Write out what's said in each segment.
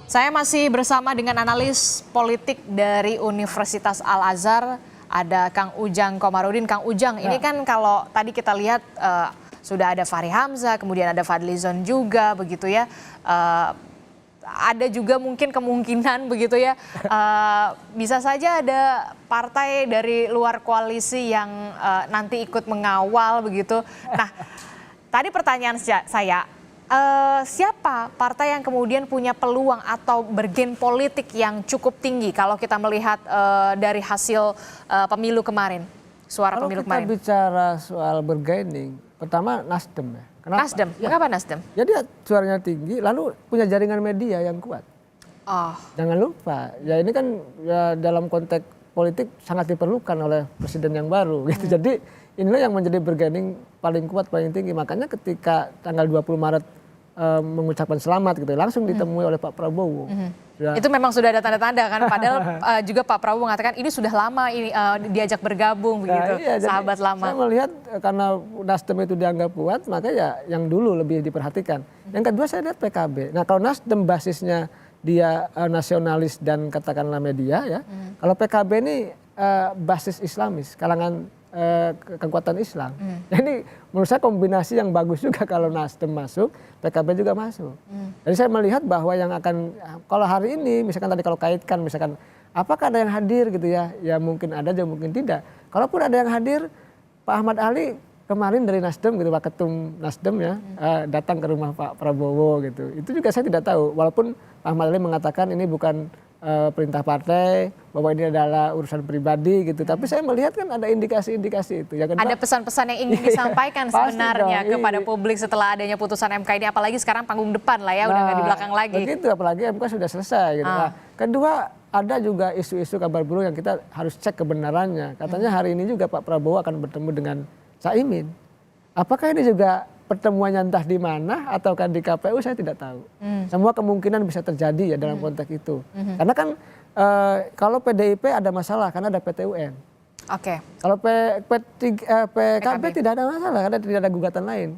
Saya masih bersama dengan analis politik dari Universitas Al-Azhar, ada Kang Ujang Komarudin. Kang Ujang, ini kan kalau tadi kita lihat sudah ada Fahri Hamzah, kemudian ada Fadlizon juga begitu ya. Ada juga mungkin kemungkinan begitu ya, bisa saja ada partai dari luar koalisi yang nanti ikut mengawal begitu. Nah, tadi pertanyaan saya, siapa partai yang kemudian punya peluang atau bergen politik yang cukup tinggi kalau kita melihat dari hasil pemilu kemarin, suara pemilu kemarin? Kalau kita bicara soal bergaining, pertama Nasdem ya. Kenapa? Nasdem, mengapa Nasdem? Ya dia suaranya tinggi, lalu punya jaringan media yang kuat. Oh. Jangan lupa, ya ini kan ya dalam konteks politik sangat diperlukan oleh presiden yang baru gitu. Jadi inilah yang menjadi bergaining paling kuat, paling tinggi. Makanya ketika tanggal 20 Maret mengucapkan selamat gitu, langsung ditemui oleh Pak Prabowo. Itu memang sudah ada tanda-tanda kan, padahal juga Pak Prabowo mengatakan ini sudah lama ini diajak bergabung begitu, iya, sahabat lama. Saya melihat karena Nasdem itu dianggap kuat, maka ya yang dulu lebih diperhatikan. Yang kedua saya lihat PKB. Nah kalau Nasdem basisnya dia nasionalis dan katakanlah media ya, kalau PKB ini basis Islamis, kalangan kekuatan Islam. Jadi menurut saya kombinasi yang bagus juga kalau Nasdem masuk, PKB juga masuk. Jadi saya melihat bahwa yang akan, kalau hari ini misalkan tadi kalau kaitkan misalkan apakah ada yang hadir gitu ya, ya mungkin ada juga mungkin tidak. Kalaupun ada yang hadir, Pak Ahmad Ali kemarin dari Nasdem gitu, Pak Ketum Nasdem ya, datang ke rumah Pak Prabowo gitu. Itu juga saya tidak tahu, walaupun Pak Ahmad Ali mengatakan ini bukan perintah partai, bahwa ini adalah urusan pribadi gitu. Tapi saya melihat kan ada indikasi-indikasi itu. Yang kedua, ada pesan-pesan yang ingin disampaikan sebenarnya kepada publik setelah adanya putusan MK ini. Apalagi sekarang panggung depan lah ya, udah nggak di belakang lagi. Begitu, apalagi MK sudah selesai gitu. Nah, kedua, ada juga isu-isu kabar burung yang kita harus cek kebenarannya. Katanya hari ini juga Pak Prabowo akan bertemu dengan Caimin. Apakah ini juga pertemuannya entah di mana ataukah di KPU, saya tidak tahu. Semua kemungkinan bisa terjadi ya dalam konteks itu. Karena kan kalau PDIP ada masalah karena ada PT UN. Oke. Kalau PKB tidak ada masalah karena tidak ada gugatan lain.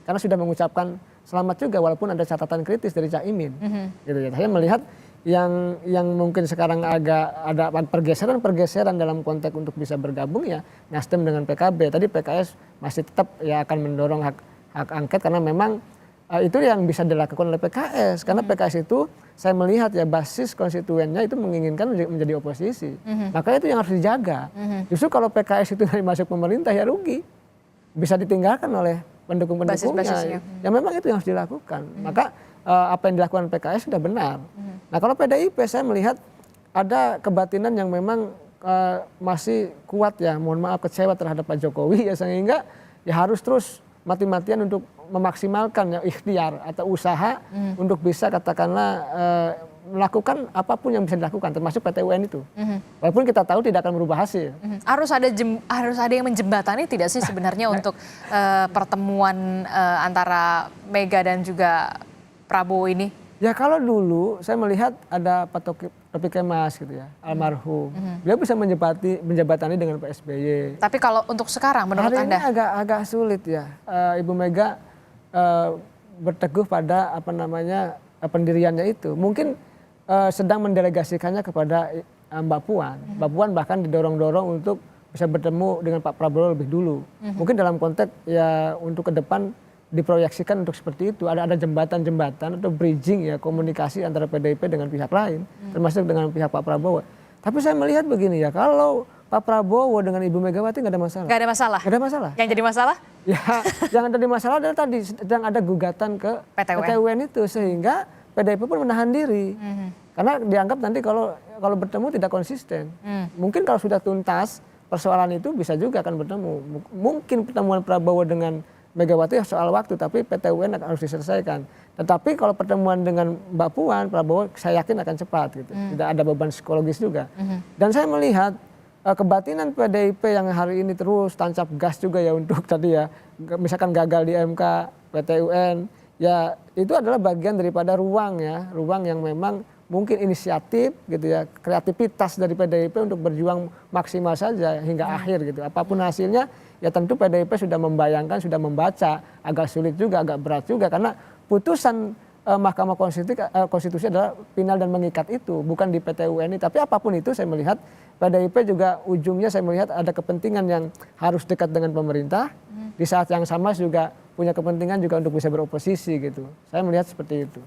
Karena sudah mengucapkan selamat juga walaupun ada catatan kritis dari Caimin. Gitu ya. Saya melihat yang mungkin sekarang agak ada pergeseran dalam konteks untuk bisa bergabung ya Nasdem dengan PKB. Tadi PKS masih tetap ya akan mendorong hak angket karena memang itu yang bisa dilakukan oleh PKS. Karena PKS itu saya melihat ya basis konstituennya itu menginginkan menjadi oposisi. Makanya itu yang harus dijaga. Justru kalau PKS itu dari masuk pemerintah ya rugi. Bisa ditinggalkan oleh pendukung-pendukungnya. Ya memang itu yang harus dilakukan. Maka apa yang dilakukan PKS sudah benar. Nah kalau PDIP saya melihat ada kebatinan yang memang masih kuat ya. Mohon maaf kecewa terhadap Pak Jokowi ya sehingga ya harus terus mati-matian untuk memaksimalkan ya ikhtiar atau usaha untuk bisa katakanlah melakukan apapun yang bisa dilakukan termasuk PT UN itu. Walaupun kita tahu tidak akan merubah hasil. Harus ada yang menjembatani tidak sih sebenarnya untuk pertemuan antara Mega dan juga Prabowo ini? Ya kalau dulu saya melihat ada Pak Taufik Kemas gitu ya, almarhum. Dia bisa menjebatani dengan Pak SBY. Tapi kalau untuk sekarang menurut Anda? Hari ini agak sulit ya. Ibu Mega berteguh pada pendiriannya itu. Mungkin sedang mendelegasikannya kepada Mbak Puan. Mbak Puan bahkan didorong-dorong untuk bisa bertemu dengan Pak Prabowo lebih dulu. Mungkin dalam konteks ya untuk ke depan diproyeksikan untuk seperti itu, ada jembatan-jembatan atau bridging ya komunikasi antara PDIP dengan pihak lain, termasuk dengan pihak Pak Prabowo. Tapi saya melihat begini ya, kalau Pak Prabowo dengan Ibu Megawati nggak ada masalah. Nggak ada masalah. Nggak ada masalah. Yang jadi masalah? Ya, yang jadi masalah adalah tadi sedang ada gugatan ke PT UN itu sehingga PDIP pun menahan diri, karena dianggap nanti kalau bertemu tidak konsisten. Mungkin kalau sudah tuntas persoalan itu bisa juga akan bertemu. Mungkin pertemuan Prabowo dengan Megawati soal waktu, tapi PT UN harus diselesaikan. Tetapi kalau pertemuan dengan Mbak Puan, Prabowo saya yakin akan cepat gitu. Tidak ada beban psikologis juga. Dan saya melihat kebatinan PDIP yang hari ini terus tancap gas juga ya untuk tadi ya, misalkan gagal di MK, PT UN, ya itu adalah bagian daripada ruang yang memang mungkin inisiatif gitu ya, kreativitas dari PDIP untuk berjuang maksimal saja hingga akhir gitu. Apapun hasilnya ya tentu PDIP sudah membayangkan, sudah membaca, agak sulit juga, agak berat juga karena putusan Mahkamah Konstitusi adalah final dan mengikat itu, bukan di PT UN ini. Tapi apapun itu saya melihat PDIP juga ujungnya saya melihat ada kepentingan yang harus dekat dengan pemerintah. Di saat yang sama juga punya kepentingan juga untuk bisa beroposisi gitu. Saya melihat seperti itu.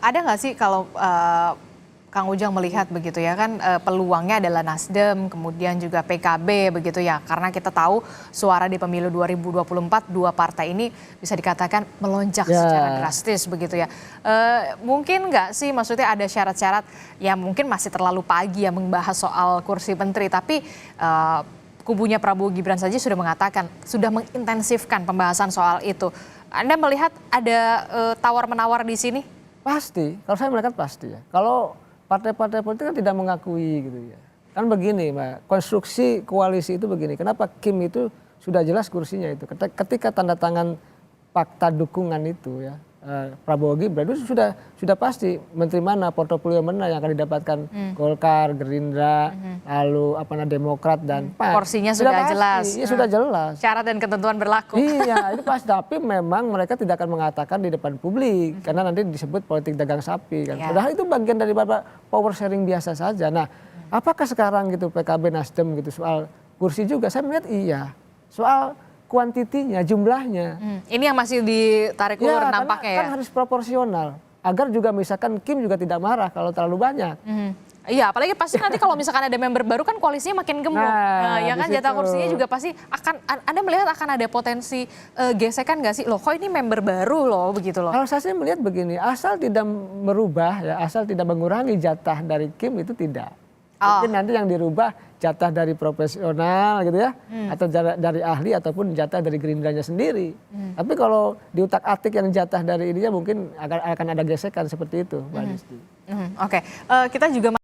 Ada nggak sih kalau Kang Ujang melihat begitu ya kan peluangnya adalah Nasdem, kemudian juga PKB begitu ya. Karena kita tahu suara di pemilu 2024 dua partai ini bisa dikatakan melonjak secara drastis begitu ya. Mungkin nggak sih maksudnya ada syarat-syarat yang mungkin masih terlalu pagi ya membahas soal kursi menteri. Tapi kubunya Prabowo Gibran saja sudah mengatakan, sudah mengintensifkan pembahasan soal itu. Anda melihat ada tawar-menawar di sini? Pasti, kalau saya melihat pasti ya. Kalau partai-partai politik kan tidak mengakui gitu ya. Kan begini Mbak, konstruksi koalisi itu begini. Kenapa Kim itu sudah jelas kursinya itu. Ketika tanda tangan fakta dukungan itu ya, Prabowo Gibran itu sudah pasti menteri mana, portofolio mana yang akan didapatkan Golkar, Gerindra, lalu Demokrat dan PAN. Porsinya sudah jelas. Iya sudah jelas. Syarat dan ketentuan berlaku. Iya itu pasti. Tapi memang mereka tidak akan mengatakan di depan publik karena nanti disebut politik dagang sapi kan. Padahal itu bagian dari power sharing biasa saja. Nah, apakah sekarang gitu PKB Nasdem gitu soal kursi juga? Saya melihat iya. Soal kuantitinya, jumlahnya. Ini yang masih ditarik ulur nampaknya ya. Kan harus proporsional. Agar juga misalkan Kim juga tidak marah kalau terlalu banyak. Iya, apalagi pasti nanti kalau misalkan ada member baru kan koalisinya makin gemuk. Nah, ya kan jatah kursinya juga pasti akan, Anda melihat akan ada potensi gesekan nggak sih? Loh kok ini member baru loh begitu loh. Kalau saya melihat begini, asal tidak merubah ya, asal tidak mengurangi jatah dari Kim itu tidak. Mungkin nanti yang dirubah jatah dari profesional gitu ya, atau dari ahli ataupun jatah dari Gerindranya sendiri. Tapi kalau diutak-atik yang jatah dari ininya mungkin akan ada gesekan seperti itu, Mbak Disti. Oke, kita juga